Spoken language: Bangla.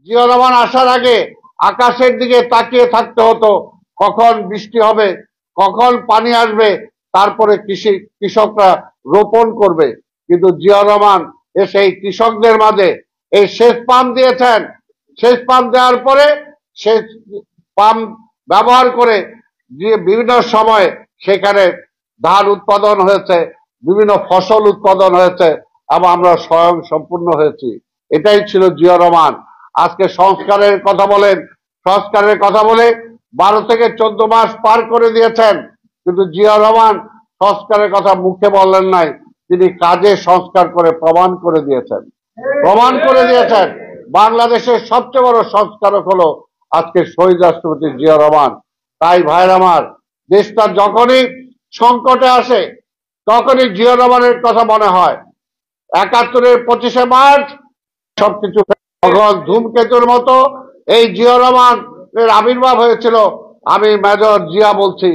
জিয়া রহমান আসার আগে আকাশের দিকে তাকিয়ে থাকতে হতো, কখন বৃষ্টি হবে, কখন পানি আসবে, তারপরে কৃষকরা রোপণ করবে। কিন্তু জিয়া রহমান এসে এই কৃষকদের মাঝে এই সেচ পাম্প দিয়েছেন। সেচ পাম্প দেওয়ার পরে সেচ পাম্প ব্যবহার করে বিভিন্ন সময়ে সেখানে ধান উৎপাদন হয়েছে, বিভিন্ন ফসল উৎপাদন হয়েছে এবং আমরা স্বয়ং সম্পূর্ণ হয়েছি। এটাই ছিল জিয়া রহমান। আজকে সংস্কারের কথা বলেন, সংস্কারের কথা বলে 12 থেকে 14 মাস পার করে দিয়েছেন, কিন্তু জিয়া রহমান সংস্কারের কথা মুখে বললেন নাই, তিনি কাজে সংস্কার করে প্রমাণ করে দিয়েছেন। বাংলাদেশের সবচেয়ে বড় সংস্কারক হলো আজকে শহীদ রাষ্ট্রপতি জিয়া রহমান। তাই ভাইয়ের আমার, দেশটা যখনই সংকটে আসে তখনই জিয়া রহমানের কথা মনে হয়। 71-এর 25শে মার্চ সবকিছু তখন ধূমকেতুর মতো এই জিয়া রহমানের আবির্ভাব হয়েছিল। আমি মেজর জিয়া বলছি।